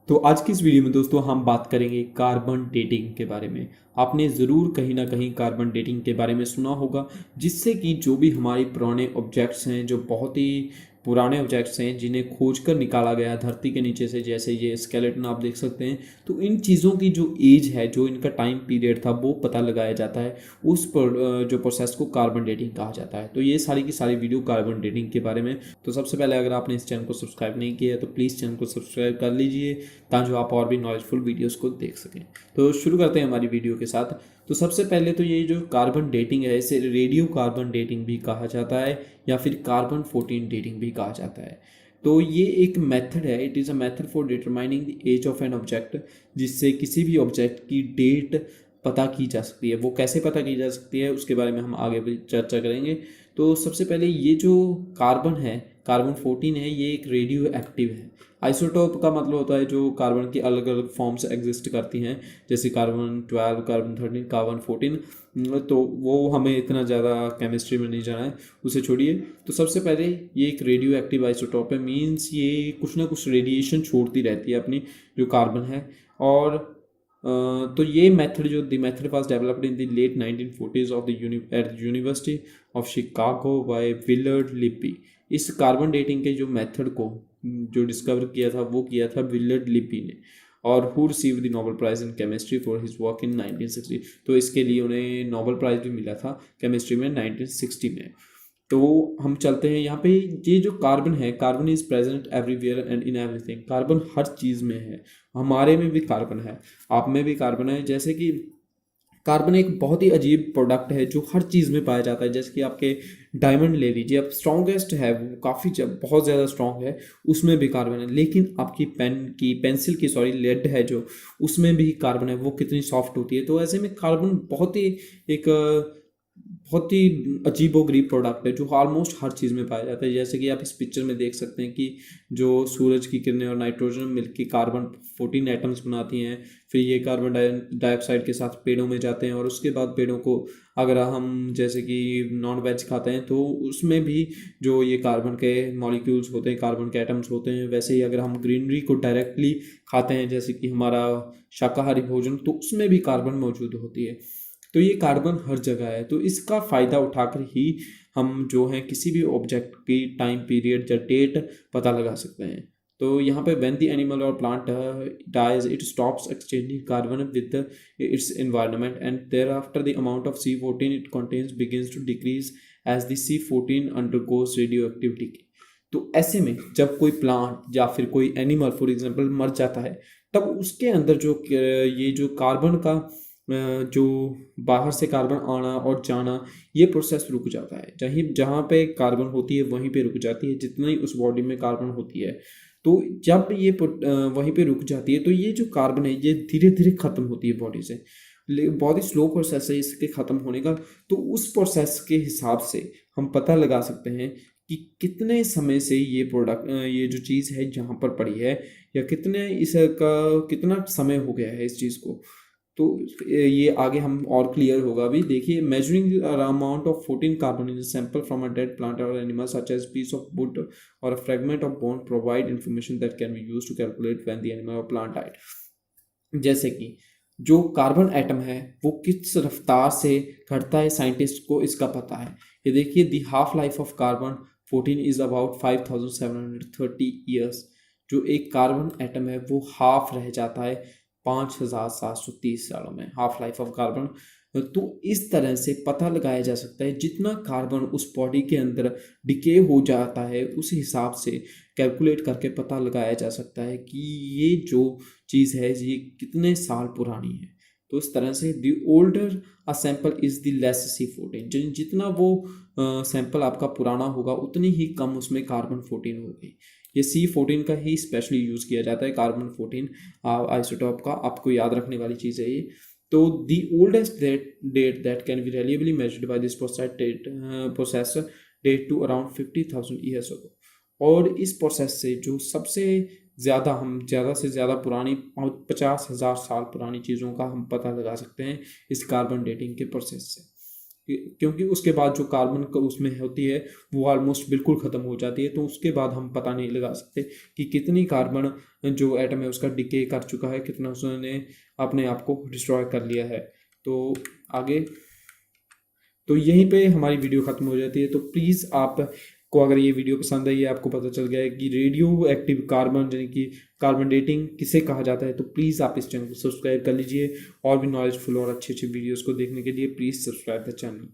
तो आज की इस वीडियो में दोस्तों हम बात करेंगे कार्बन डेटिंग के बारे में। आपने ज़रूर कहीं ना कहीं कार्बन डेटिंग के बारे में सुना होगा, जिससे कि जो भी हमारे पुराने ऑब्जेक्ट्स हैं, जो बहुत ही पुराने ऑब्जेक्ट्स हैं जिन्हें खोज कर निकाला गया धरती के नीचे से, जैसे ये स्केलेटन आप देख सकते हैं, तो इन चीज़ों की जो एज है, जो इनका टाइम पीरियड था, वो पता लगाया जाता है। उस पर जो प्रोसेस को कार्बन डेटिंग कहा जाता है। तो ये सारी की सारी वीडियो कार्बन डेटिंग के बारे में। तो सबसे पहले अगर आपने इस चैनल को सब्सक्राइब नहीं किया है तो प्लीज़ चैनल को सब्सक्राइब कर लीजिए, ताकि आप और भी नॉलेजफुल वीडियोस को देख सकें। तो शुरू करते हैं हमारी वीडियो के साथ। तो सबसे पहले तो ये जो कार्बन डेटिंग है, इसे रेडियो कार्बन डेटिंग भी कहा जाता है या फिर कार्बन 14 डेटिंग भी कहा जाता है। तो ये एक मेथड है, it is a method for determining the age of an object, जिससे किसी भी ऑब्जेक्ट की डेट पता की जा सकती है। वो कैसे पता की जा सकती है उसके बारे में हम आगे भी चर्चा करेंगे। तो सबसे पहले ये जो कार्बन है, कार्बन 14 है, ये एक रेडियो एक्टिव है। आइसोटोप का मतलब होता है जो कार्बन की अलग अलग फॉर्म्स एग्जिस्ट करती हैं, जैसे कार्बन 12, कार्बन 13, कार्बन 14। तो वो हमें इतना ज़्यादा केमिस्ट्री में नहीं जाना है, उसे छोड़िए। तो सबसे पहले ये एक रेडियो एक्टिव आइसोटोप है, मीन्स ये कुछ ना कुछ रेडिएशन छोड़ती रहती है अपनी, जो कार्बन है। और तो ये मेथड जो the method was developed in the late 1940s of the at university of Chicago by Willard Libby. इस कार्बन डेटिंग के जो मेथड को जो डिस्कवर किया था वो किया था विलियर्ड लिपी ने, और who received the Nobel prize in chemistry for his work in 1960। तो इसके लिए उन्हें नोबेल प्राइज भी मिला था केमिस्ट्री में 1960 में। तो हम चलते हैं यहाँ पे। ये जो कार्बन है, carbon is present everywhere and in everything. Carbon हर चीज़ में है, हमारे में भी कार्बन है, आप में भी कार्बन है। जैसे कि कार्बन एक बहुत ही अजीब प्रोडक्ट है जो हर चीज़ में पाया जाता है। जैसे कि आपके डायमंड ले लीजिए, अब स्ट्रॉन्गेस्ट है वो, काफ़ी बहुत ज़्यादा स्ट्रॉन्ग है, उसमें भी कार्बन है। लेकिन आपकी पेंसिल की सॉरी लेड है जो, उसमें भी कार्बन है, वो कितनी सॉफ्ट होती है। तो ऐसे में कार्बन बहुत ही एक बहुत ही अजीबोगरीब प्रोडक्ट है जो ऑलमोस्ट हर चीज़ में पाया जाता है। जैसे कि आप इस पिक्चर में देख सकते हैं कि जो सूरज की किरणें और नाइट्रोजन मिलकर कार्बन 14 एटम्स बनाती हैं। फिर ये कार्बन डाइऑक्साइड के साथ पेड़ों में जाते हैं, और उसके बाद पेड़ों को अगर हम जैसे कि नॉन वेज खाते हैं तो उसमें भी जो ये कार्बन के मॉलिक्यूल्स होते हैं, कार्बन के एटम्स होते हैं। वैसे ही अगर हम ग्रीनरी को डायरेक्टली खाते हैं, जैसे कि हमारा शाकाहारी भोजन, तो उसमें भी कार्बन मौजूद होती है। तो ये कार्बन हर जगह है। तो इसका फ़ायदा उठाकर ही हम जो है किसी भी ऑब्जेक्ट की टाइम पीरियड या डेट पता लगा सकते हैं। तो यहाँ पे व्हेन द एनिमल और plant dies it stops exchanging carbon with its environment, and thereafter the amount of C14 it contains begins to decrease as the C14 undergoes radioactive decay. तो ऐसे में जब कोई plant या फिर कोई animal for example मर जाता है, तब उसके अंदर जो ये जो कार्बन का जो बाहर से कार्बन आना और जाना, ये प्रोसेस रुक जाता है। जहाँ पे कार्बन होती है वहीं पे रुक जाती है, जितना ही उस बॉडी में कार्बन होती है। तो जब ये वहीं पे रुक जाती है, तो ये जो कार्बन है ये धीरे धीरे ख़त्म होती है बॉडी से। बहुत ही स्लो प्रोसेस है इसके ख़त्म होने का। तो उस प्रोसेस के हिसाब से हम पता लगा सकते हैं कि कितने समय से ये प्रोडक्ट ये जो चीज़ है जहाँ पर पड़ी है, या कितने इसका कितना समय हो गया है इस चीज़ को। तो ये आगे हम और क्लियर होगा। अभी देखिए, measuring amount of 14 carbon in sample from a dead plant or animal such as piece of wood or a fragment of bone provide information that can be used to calculate when the animal और plant died. जैसे कि जो carbon atom है वो किस रफ्तार से घटता है, साइंटिस्ट को इसका पता है। ये देखिए, the half life of carbon 14 is about 5730 years. जो एक कार्बन एटम है वो हाफ रह जाता है 5730 सालों में, हाफ लाइफ ऑफ कार्बन। तो इस तरह से पता लगाया जा सकता है जितना कार्बन उस बॉडी के अंदर डिके हो जाता है, उस हिसाब से कैलकुलेट करके पता लगाया जा सकता है कि ये जो चीज़ है ये कितने साल पुरानी है। तो इस तरह से the older a sample is the less C14। जितना वो सैंपल आपका पुराना होगा उतनी ही कम उसमें कार्बन 14 होगी। ये C14 का ही स्पेशली यूज़ किया जाता है, कार्बन 14 आइसोटॉप का। आपको याद रखने वाली चीज़ है ये। तो the oldest date that can be reliably measured by this process date to around 50,000 years ago. और इस प्रोसेस से जो सबसे ज़्यादा, हम ज़्यादा से ज़्यादा पुरानी 50,000 साल पुरानी चीज़ों का हम पता लगा सकते हैं इस कार्बन डेटिंग के प्रोसेस से। क्योंकि उसके बाद जो कार्बन उसमें होती है वो ऑलमोस्ट बिल्कुल ख़त्म हो जाती है, तो उसके बाद हम पता नहीं लगा सकते कि कितनी कार्बन जो एटम है उसका डिके कर चुका है, कितना उसने अपने आप को डिस्ट्रॉय कर लिया है। तो आगे, तो यहीं पे हमारी वीडियो ख़त्म हो जाती है। तो प्लीज़ आप को अगर ये वीडियो पसंद आई है, आपको पता चल गया है कि रेडियो एक्टिव कार्बन यानी कि कार्बन डेटिंग किसे कहा जाता है, तो प्लीज़ आप इस चैनल को सब्सक्राइब कर लीजिए। और भी नॉलेजफुल और अच्छी अच्छी वीडियोज़ को देखने के लिए प्लीज़ सब्सक्राइब द चैनल।